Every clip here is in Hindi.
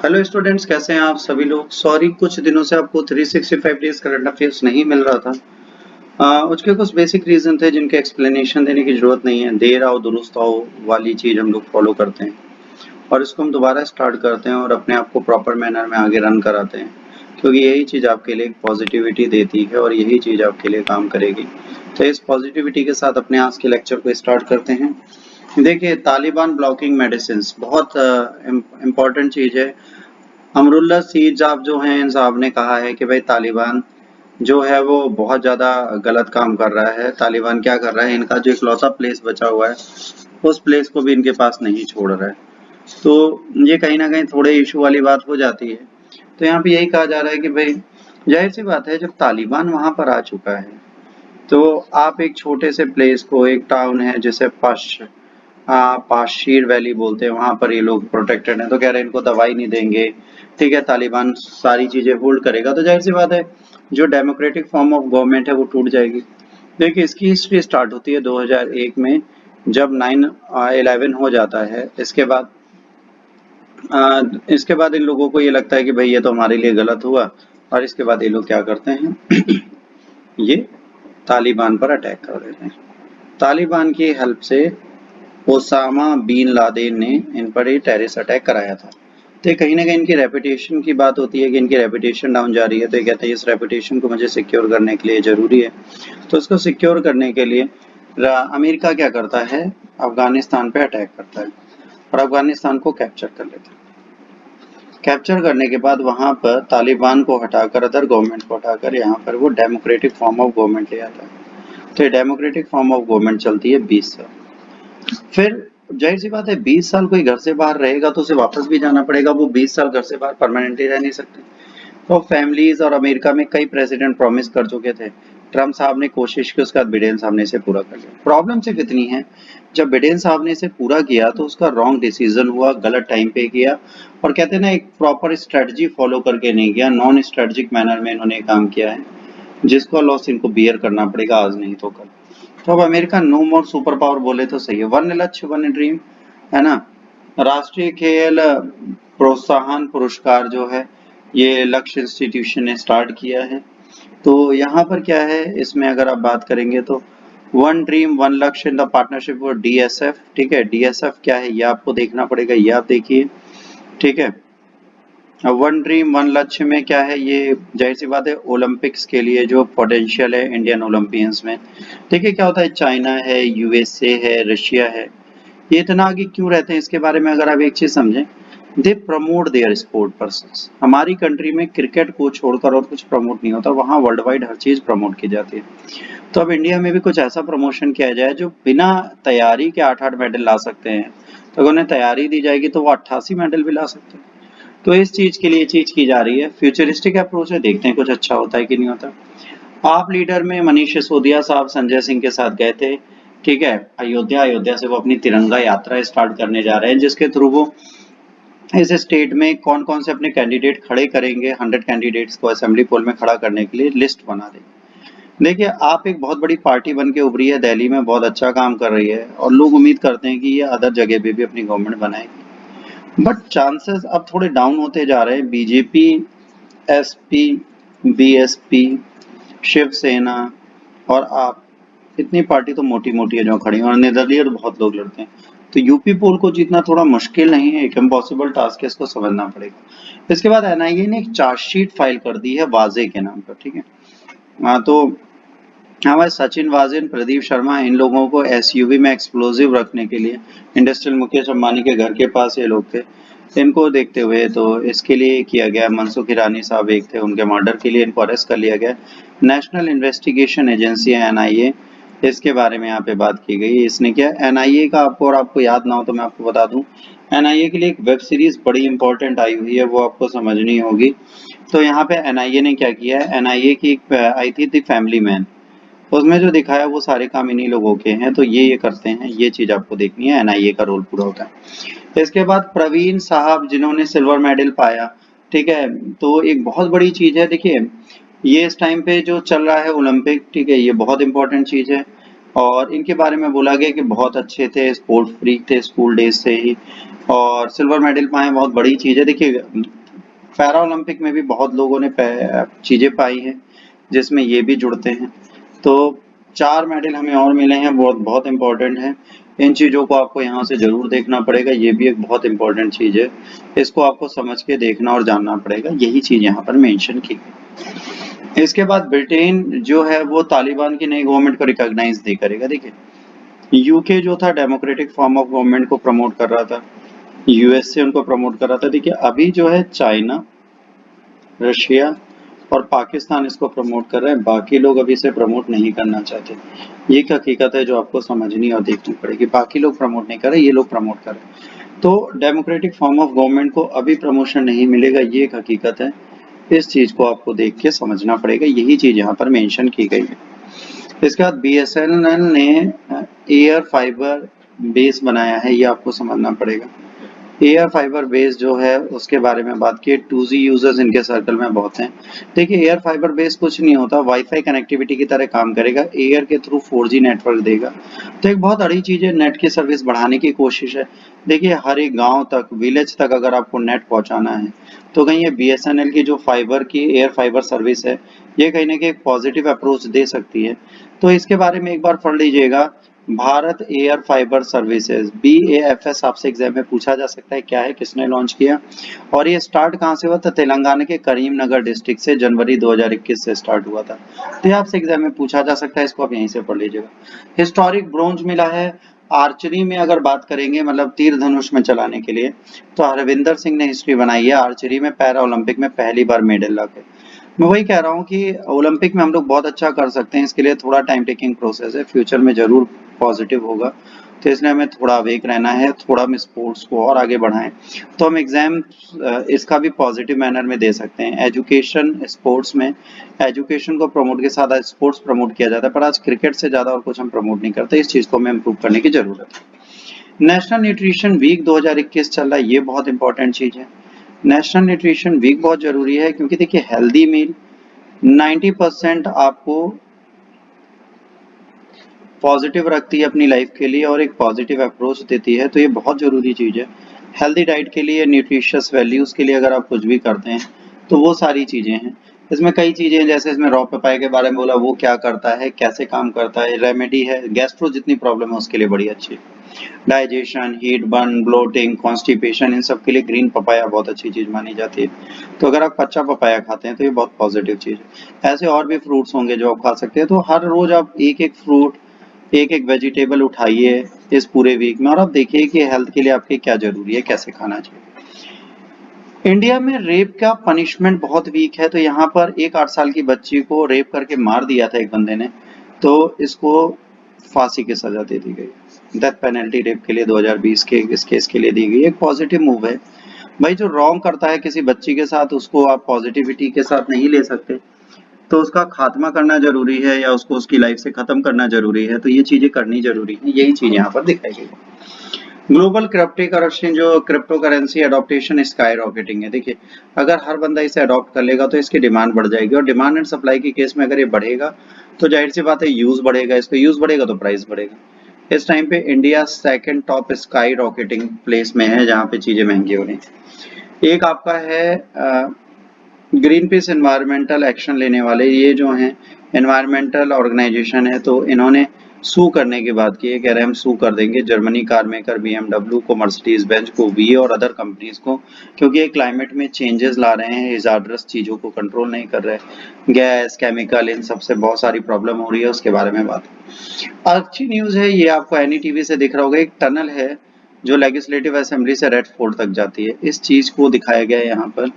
हेलो स्टूडेंट्स, कैसे हैं आप सभी लोग। सॉरी, कुछ दिनों से आपको 365 डेज करंट अफेयर्स नहीं मिल रहा था। उसके कुछ बेसिक रीजन थे जिनके एक्सप्लेनेशन देने की जरूरत नहीं है। देर आओ दुरुस्त आओ वाली चीज हम लोग फॉलो करते हैं और इसको हम दोबारा स्टार्ट करते हैं और अपने आप को प्रॉपर मैनर में आगे रन कराते हैं, क्योंकि यही चीज़ आपके लिए पॉजिटिविटी देती है और यही चीज़ आपके लिए काम करेगी। तो इस पॉजिटिविटी के साथ अपने आज के लेक्चर को स्टार्ट करते हैं। देखिए, तालिबान ब्लॉकिंग मेडिसिन बहुत इम्पॉर्टेंट चीज़ है। अमरुल्ला सीजाब जो हैं, इन साहब ने कहा है कि भाई तालिबान जो है वो बहुत ज़्यादा गलत काम कर रहा है। तालिबान क्या कर रहा है, इनका जो इकलौता प्लेस बचा हुआ है उस प्लेस को भी इनके पास नहीं छोड़ रहा है। तो ये कहीं ना कहीं थोड़े इशू वाली बात हो जाती है। तो यहाँ पे यही कहा जा रहा है कि भाई जाहिर सी बात है, जब तालिबान वहां पर आ चुका है तो आप एक छोटे से प्लेस को, एक टाउन है जिसे पाशीर वैली बोलते हैं, वहां पर ये लोग प्रोटेक्टेड हैं, तो कह रहे हैं इनको दवाई नहीं देंगे, ठीक है, तालिबान सारी चीजें होल्ड करेगा, तो जाहिर सी बात है जो डेमोक्रेटिक फॉर्म ऑफ गवर्नमेंट है वो टूट जाएगी। देखिए, इसकी हिस्ट्री स्टार्ट होती है 2001 में, जब 9/11 हो जाता है। इसके बाद इन लोगों को ये लगता है कि भाई ये तो हमारे लिए गलत हुआ, और इसके बाद ये लोग क्या करते हैं ये तालिबान पर अटैक कर देते हैं। तालिबान की हेल्प से ओसामा बिन लादेन ने इन पर ही टेररिस्ट अटैक कराया था। तो कहीं ना कहीं इनकी रेपुटेशन की बात होती है कि इनकी रेपुटेशन डाउन जा रही है, तो ये कहते हैं इस रेपुटेशन को मुझे सिक्योर करने के लिए जरूरी है। तो इसको सिक्योर करने के लिए अमेरिका क्या करता है, अफगानिस्तान पे अटैक करता है और अफगानिस्तान को कैप्चर कर लेता है। कैप्चर करने के बाद वहां पर तालिबान को हटाकर, अदर गवर्नमेंट को हटाकर, यहाँ पर वो डेमोक्रेटिक फॉर्म ऑफ गवर्नमेंट ले आता है। तो ये डेमोक्रेटिक फॉर्म ऑफ गवर्नमेंट चलती है 20 साल। फिर जाहिर सी बात है 20 साल कोई घर से बाहर रहेगा तो उसे वापस भी जाना पड़ेगा। वो 20 साल घर से बाहर परमानेंटली रह नहीं सकते। तो फैमिलीज और अमेरिका में कई प्रेसिडेंट प्रॉमिस कर चुके थे। ट्रम्प साहब ने कोशिश की, उसके बाद बिडेन साहब ने इसे पूरा कर लिया। प्रॉब्लम सिर्फ इतनी है, जब बिडेन साहब ने इसे पूरा किया तो उसका रॉन्ग डिसीजन हुआ, गलत टाइम पे किया, और कहते हैं ना, एक प्रॉपर स्ट्रेटजी फॉलो करके नहीं किया, नॉन स्ट्रेटेजिक मैनर में इन्होंने काम किया है, जिसका लॉस इनको बियर करना पड़ेगा आज नहीं तो कल। तो अब अमेरिका नो मोर सुपर पावर बोले तो सही है। वन लक्ष्य वन ड्रीम, है ना। राष्ट्रीय खेल प्रोत्साहन पुरस्कार जो है ये लक्ष्य इंस्टीट्यूशन ने स्टार्ट किया है। तो यहाँ पर क्या है, इसमें अगर आप बात करेंगे तो वन ड्रीम वन लक्ष्य in the partnership with DSF, ठीक है। डीएसएफ क्या है ये आपको देखना पड़ेगा, ये आप देखिए, ठीक है। वन ड्रीम वन लक्ष्य में क्या है, ये जाहिर सी बात है ओलंपिक्स के लिए जो पोटेंशियल है इंडियन ओलंपियंस में। देखिए क्या होता है, चाइना है, यूएसए है, रशिया है, ये इतना आगे क्यों रहते हैं इसके बारे में अगर आप एक चीज समझें, they promote their sport persons. हमारी कंट्री में क्रिकेट को छोड़कर और कुछ प्रमोट नहीं होता, वहाँ वर्ल्ड वाइड हर चीज प्रमोट की जाती है। तो अब इंडिया में भी कुछ ऐसा प्रमोशन किया जाए जो बिना तैयारी के 8-8 मेडल ला सकते हैं। तो अगर उन्हें तैयारी दी जाएगी तो वो 88 मेडल भी ला सकते हैं। तो इस चीज के लिए चीज की जा रही है, फ्यूचरिस्टिक अप्रोच है, देखते हैं कुछ अच्छा होता है कि नहीं होता। आप लीडर में मनीष सिसोदिया साहब संजय सिंह के साथ गए थे, ठीक है, अयोध्या से वो अपनी तिरंगा यात्रा स्टार्ट करने जा रहे हैं, जिसके थ्रू वो इस स्टेट में कौन कौन से अपने कैंडिडेट खड़े करेंगे, 100 कैंडिडेट्स को असेंबली पोल में खड़ा करने के लिए लिस्ट बना देंगे। देखिए, आप एक बहुत बड़ी पार्टी बन के उभरी है, दिल्ली में बहुत अच्छा काम कर रही है और लोग उम्मीद करते हैं कि ये अदर जगह पे भी अपनी गवर्नमेंट बनाएगी, बट चांसेस अब थोड़े डाउन होते जा रहे हैं। बीजेपी, एसपी, बीएसपी, शिवसेना और आप, इतनी पार्टी तो मोटी मोटी है जो खड़ी है, और निर्दलीय बहुत लोग लड़ते हैं। तो यूपी पोल को जीतना थोड़ा मुश्किल नहीं है, एक इम्पॉसिबल टास्क है, इसको समझना पड़ेगा। इसके बाद एनआईए ने एक चार्जशीट फाइल कर दी है वाजे के नाम पर, ठीक है। तो हमारे सचिन वाजेन, प्रदीप शर्मा, इन लोगों को एसयूवी में एक्सप्लोजिव रखने के लिए, इंडस्ट्रियल मुकेश अंबानी के घर के पास ये लोग थे, इनको देखते हुए तो इसके लिए किया गया। मनसुख हिरानी साहब एक थे, उनके मर्डर के लिए इनको अरेस्ट कर लिया गया। नेशनल इन्वेस्टिगेशन एजेंसी है एनआईए, इसके बारे में यहाँ पे बात की गई। इसने क्या, एनआईए का आपको, और आपको याद ना हो तो मैं आपको बता दूं, एनआईए के लिए एक वेब सीरीज बड़ी इंपॉर्टेंट आई हुई है, वो आपको समझनी होगी। तो यहाँ पे एनआईए ने क्या किया है, एनआईए की आई थी द फैमिली मैन, उसमें जो दिखाया वो सारे काम इन्हीं लोगों के हैं। तो ये करते हैं, ये चीज आपको देखनी है, एनआईए का रोल पूरा होता है। इसके बाद प्रवीण साहब जिन्होंने सिल्वर मेडल पाया, ठीक है, तो एक बहुत बड़ी चीज है। देखिए, ये इस टाइम पे जो चल रहा है ओलंपिक, ठीक है, ये बहुत इंपॉर्टेंट चीज है। और इनके बारे में बोला गया कि बहुत अच्छे थे, स्पोर्ट फ्रीक थे स्कूल डेज से ही, और सिल्वर मेडल पाए, बहुत बड़ी चीज़ है। देखिए पैरा ओलंपिक में भी बहुत लोगों ने चीज़ें पाई हैं जिसमें ये भी जुड़ते हैं। तो 4 मेडल हमें और मिले हैं, बहुत बहुत इम्पोर्टेंट है। इन चीज़ों को आपको यहाँ से ज़रूर देखना पड़ेगा, ये भी एक बहुत इम्पोर्टेंट चीज़ है, इसको आपको समझ के देखना और जानना पड़ेगा। यही चीज़ यहाँ पर मेंशन की गई। इसके बाद ब्रिटेन जो है वो तालिबान की नई गवर्नमेंट को रिकॉग्नाइज नहीं करेगा। देखिए यूके जो था डेमोक्रेटिक फॉर्म ऑफ गवर्नमेंट को प्रमोट कर रहा था, यूएस से उनको प्रमोट कर रहा था। देखिए अभी जो है चाइना, रशिया और पाकिस्तान इसको प्रमोट कर रहे हैं, बाकी लोग अभी इसे प्रमोट नहीं करना चाहते। ये एक हकीकत है जो आपको समझनी और देखनी पड़ेगी। बाकी लोग प्रमोट नहीं कर रहे, ये लोग प्रमोट कर रहे हैं। तो डेमोक्रेटिक फॉर्म ऑफ गवर्नमेंट को अभी प्रमोशन नहीं मिलेगा, ये एक हकीकत है। इस चीज को आपको देख के समझना पड़ेगा, यही चीज यहाँ पर मेंशन की गई है। इसके बाद बीएसएनएल ने एयर फाइबर बेस बनाया है, ये आपको समझना पड़ेगा। एयर फाइबर बेस जो है उसके बारे में बात की, 2G यूजर्स इनके सर्कल में बहुत हैं। देखिए एयर फाइबर बेस कुछ नहीं होता, वाईफाई कनेक्टिविटी की तरह काम करेगा, एयर के थ्रू 4G नेटवर्क देगा। तो एक बहुत बड़ी चीज है, नेट की सर्विस बढ़ाने की कोशिश है। देखिए हर एक गांव तक, विलेज तक अगर आपको नेट पहुंचाना है तो कहीं ये बीएसएनएल की जो फाइबर की एयर फाइबर सर्विस है, ये कहीं ना कहीं एक पॉजिटिव अप्रोच दे सकती है। तो इसके बारे में एक बार पढ़ लीजिएगा, Bharat air fibre services, BAFS आपसे एग्जाम में पूछा जा सकता है क्या है, किसने लॉन्च किया और ये स्टार्ट कहाँ से हुआ था? तेलंगाना के करीमनगर डिस्ट्रिक्ट से जनवरी 2021 से स्टार्ट हुआ था। तो ये आपसे एग्जाम में पूछा जा सकता है, इसको आप यहीं से पढ़ लीजिएगा। हिस्टोरिक ब्रोंज मिला है आर्चरी में, अगर बात करेंगे मतलब तीर धनुष में चलाने के लिए, तो हरविंदर सिंह ने हिस्ट्री बनाई है आर्चरी में, पैरा ओलंपिक में पहली बार मेडल लाके। मैं वही कह रहा हूँ कि ओलंपिक में हम लोग बहुत अच्छा कर सकते हैं, इसके लिए थोड़ा टाइम टेकिंग प्रोसेस है, फ्यूचर में जरूर पॉजिटिव होगा। तो इसलिए हमें थोड़ा अवेक रहना है, थोड़ा हम स्पोर्ट्स को और आगे बढ़ाएं, तो हम एग्जाम इसका भी पॉजिटिव मैनर में दे सकते हैं। एजुकेशन स्पोर्ट्स में, एजुकेशन को प्रमोट के साथ स्पोर्ट्स प्रमोट किया जाता है, पर आज क्रिकेट से ज़्यादा और कुछ हम प्रमोट नहीं करते। इस चीज़ को हमें इम्प्रूव करने की ज़रूरत है। नेशनल न्यूट्रिशन वीक 2021 चल रहा है, ये बहुत इंपॉर्टेंट चीज़ है। नेशनल न्यूट्रिशन वीक बहुत ज़रूरी है क्योंकि देखिए हेल्दी मील 90% आपको पॉजिटिव रखती है अपनी लाइफ के लिए और एक पॉजिटिव अप्रोच देती है, तो ये बहुत ज़रूरी चीज़ है। हेल्दी डाइट के लिए, न्यूट्रिशियस वैल्यूज़ के लिए अगर आप कुछ भी करते हैं तो वो सारी चीज़ें हैं। इसमें कई चीज़ें हैं, जैसे इसमें रॉ पपाया के बारे में बोला, वो क्या करता है, कैसे काम करता है, रेमेडी है, गैस्ट्रो जितनी प्रॉब्लम है उसके लिए बड़ी अच्छी है। Digestion, heartburn, bloating, constipation, इन सब के लिए ग्रीन पपाया बहुत अच्छी चीज़ मानी जाती है। तो अगर आप कच्चा पपाया खाते हैं तो ये बहुत पॉजिटिव चीज़ है। ऐसे और भी फ्रूट्स होंगे जो आप खा सकते हैं, तो हर रोज़ आप एक एक फ्रूट, एक एक वेजिटेबल उठाइए इस पूरे वीक में और आप देखिए कि हेल्थ के लिए आपके क्या जरूरी है, कैसे खाना चाहिए। इंडिया में रेप का पनिशमेंट बहुत वीक है, तो यहाँ पर एक 8 साल की बच्ची को रेप करके मार दिया था एक बंदे ने, तो इसको फांसी की सजा दे दी गई। डेथ पेनल्टी रेप के लिए 2020 के इस केस के लिए दी गई, एक पॉजिटिव मूव है। भाई जो रॉन्ग करता है किसी बच्ची के साथ, उसको आप पॉजिटिविटी के साथ नहीं ले सकते, तो उसका खात्मा करना जरूरी है या उसको उसकी लाइफ से खत्म करना जरूरी है, तो ये चीजें करनी जरूरी है, यही चीज यहाँ पर दिखाई गई। ग्लोबल क्रिप्टोकरेंसी, जो crypto currency adaptation sky rocketing है। देखिए अगर हर बंदा इसे अडॉप्ट कर लेगा तो इसकी डिमांड बढ़ जाएगी, और डिमांड एंड सप्लाई के केस में अगर ये बढ़ेगा तो जाहिर सी बात है यूज बढ़ेगा, इसका यूज बढ़ेगा तो प्राइस बढ़ेगा। इस टाइम पे India second top sky rocketing place में है जहाँ पे चीजें महंगी हो रही हैं। एक आपका है ग्रीन पीस एनवायरमेंटल एक्शन लेने वाले, ये जो हैं एनवायरमेंटल ऑर्गेनाइजेशन है, तो इन्होंने सू करने की बात की है, कह रहे हैं हम सू कर देंगे जर्मनी कार मेकर BMW को, मर्सिडीज बेंज को, वी और अदर कंपनीज को, क्योंकि ये क्लाइमेट में चेंजेस ला रहे हैं, हैजार्डस चीज़ों को कंट्रोल नहीं कर रहे, गैस, केमिकल, इन सबसे बहुत सारी प्रॉब्लम हो रही है, उसके बारे में बात। अच्छी न्यूज़ है, ये आपको NDTV से दिख रहा होगा, एक टनल है जो लेजिस्लेटिव असेंबली से रेड फोर्ट तक जाती है, इस चीज़ को दिखाया गया है यहाँ पर।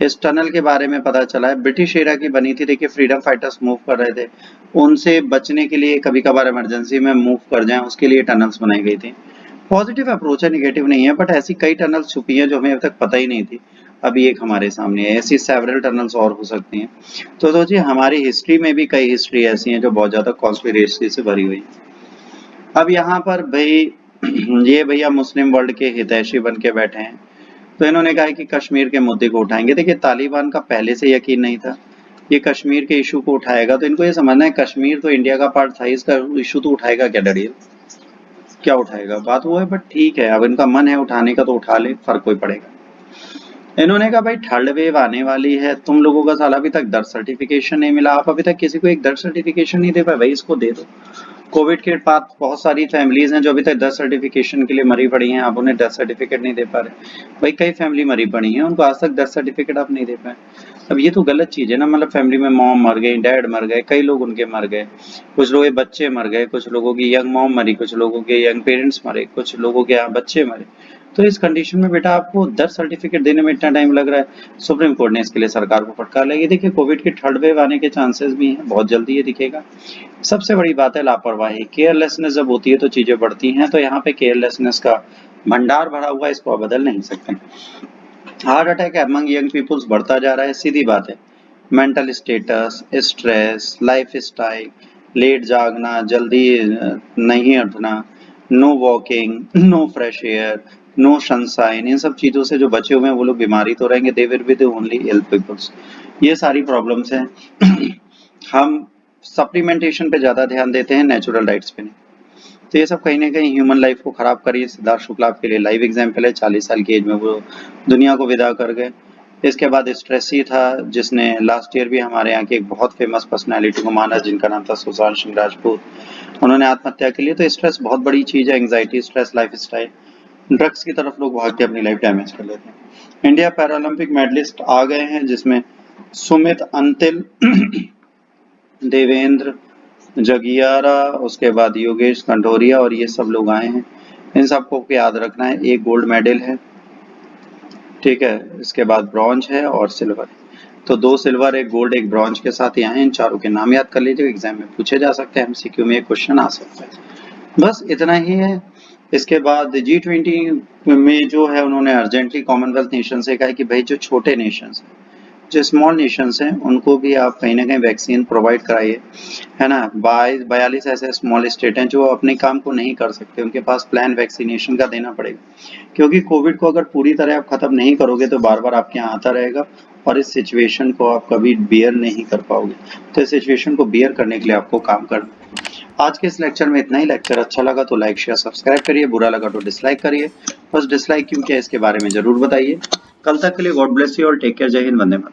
इस टनल के बारे में पता चला है, ब्रिटिश एरा की बनी थी। देखिए फ्रीडम फाइटर्स मूव कर रहे थे, उनसे बचने के लिए कभी कभार इमरजेंसी में मूव कर जाएं, उसके लिए टनल्स बनाई गई थी। पॉजिटिव अप्रोच है, निगेटिव नहीं है, बट ऐसी कई टनल्स छुपी हैं जो हमें अब तक पता ही नहीं थी, अभी एक हमारे सामने है, ऐसी सेवरल टनल्स और हो सकती हैं। तो सोचिए हमारी हिस्ट्री में भी कई हिस्ट्री ऐसी हैं जो बहुत ज्यादा कॉन्स्पिरेसी से भरी हुई है। अब यहाँ पर भाई ये भैया मुस्लिम वर्ल्ड के हितैषी बन के बैठे हैं, तो इन्होंने कहा कि कश्मीर के मुद्दे को उठाएंगे। देखिए तालिबान का पहले से यकीन नहीं था ये कश्मीर के इशू को उठाएगा, तो इनको ये समझना है कश्मीर तो इंडिया का पार्ट था, इसका इशू तो उठाएगा क्या डरिए। क्या उठाएगा, बात वो है। बट ठीक है, अब इनका मन है उठाने का तो उठा ले, फर्क कोई पड़ेगा। इन्होंने कहा भाई थर्ड वेव आने वाली है, तुम लोगों का साल अभी तक बर्थ सर्टिफिकेशन नहीं मिला, आप अभी तक किसी को एक बर्थ सर्टिफिकेशन नहीं दे पाए, भाई इसको दे दो। कोविड के बाद बहुत सारी फैमिलीज हैं जो अभी तक डेथ सर्टिफिकेशन के लिए मरी पड़ी हैं, आप उन्हें डेथ सर्टिफिकेट नहीं दे पा रहे। भाई कई फैमिली मरी पड़ी हैं, उनको आज तक डेथ सर्टिफिकेट आप नहीं दे पाए। अब ये तो गलत चीज है ना, मतलब फैमिली में मॉम मर गई, डैड मर गए, कई लोग उनके मर गए, कुछ लोगों के बच्चे मर गए, कुछ लोगों की यंग मॉम मरी, कुछ लोगों के यंग पेरेंट्स मरे, कुछ लोगों के यहाँ बच्चे मरे। तो इस कंडीशन में बेटा आपको डेथ सर्टिफिकेट देने में इतना टाइम लग रहा है। सुप्रीम कोर्ट ने इसके लिए सरकार को फटकार लगी। देखिए कोविड की थर्ड वेव आने के चांसेस भी हैं, बहुत जल्दी ये दिखेगा। सबसे बड़ी बात है लापरवाही, केयरलेसनेस जब होती है तो चीजें बढ़ती हैं, तो यहाँ पे केयरलेसनेस का भंडार भरा हुआ है, इसको आप बदल नहीं सकते। Heart attack among young peoples बढ़ता जा रहा है, सीधी बात है। Mental status, stress, lifestyle, late जागना, जल्दी नहीं उठना, no walking, no fresh air, no sunshine, इन सब चीजों से जो बचे हुए हैं वो लोग बीमारी तो रहेंगे, they will be the only ill peoples. ये सारी प्रॉब्लम्स हैं। हम सप्लीमेंटेशन पे ज्यादा ध्यान देते हैं, नेचुरल डाइट्स पे नहीं। तो ये सब कहीं ना कहीं ह्यूमन लाइफ को खराब करिए। सिद्धार्थ शुक्ला आपके लिए लाइव एग्जाम्पल है, 40 साल की एज में वो दुनिया को विदा कर गए। इसके बाद स्ट्रेस ही था, जिसने लास्ट ईयर भी हमारे यहाँ की एक बहुत फेमस पर्सनालिटी को माना, जिनका नाम था सुशांत सिंह राजपूत। उन्होंने आत्महत्या के लिए। तो स्ट्रेस बहुत बड़ी चीज है, anxiety, stress, life style, drugs की तरफ लोग भाग के अपनी लाइफ डैमेज कर लेते हैं। इंडिया पैरालंपिक मेडलिस्ट आ गए हैं, जिसमें सुमित अंतिल, देवेंद्र जगियारा, उसके बाद योगेश कंडोरिया, और ये सब लोग आए हैं। इन सबको याद रखना है। एक गोल्ड मेडल है, ठीक है, इसके बाद ब्रॉन्ज है और सिल्वर है। तो 2 सिल्वर, 1 गोल्ड, 1 ब्रॉन्ज के साथ यहाँ इन चारों के नाम याद कर लीजिए, एग्जाम में पूछे जा सकते हैं, एमसीक्यू में क्वेश्चन आ सकता है। बस इतना ही है। इसके बाद G20 में जो है उन्होंने अर्जेंटली कॉमनवेल्थ नेशन से कहा है कि भाई जो छोटे नेशंस हैं, जो स्मॉल नेशंस हैं, उनको भी आप कहीं ना कहीं वैक्सीन प्रोवाइड कराइए, है ना। 42 ऐसे स्मॉल स्टेट हैं जो अपने काम को नहीं कर सकते, उनके पास प्लान वैक्सीनेशन का देना पड़ेगा, क्योंकि कोविड को अगर पूरी तरह आप खत्म नहीं करोगे तो बार बार आपके यहाँ आता रहेगा और इस सिचुएशन को आप कभी बियर नहीं कर पाओगे। तो इस सिचुएशन को बियर करने के लिए आपको काम करना। आज के इस लेक्चर में इतना ही। लेक्चर अच्छा लगा तो लाइक शेयर सब्सक्राइब करिए, बुरा लगा तो डिसलाइक करिए। बस डिसलाइक क्यों किया इसके बारे में जरूर बताइए। कल तक के लिए गॉड ब्लेस यू और टेक केयर। जय हिंद, वंदे मातरम।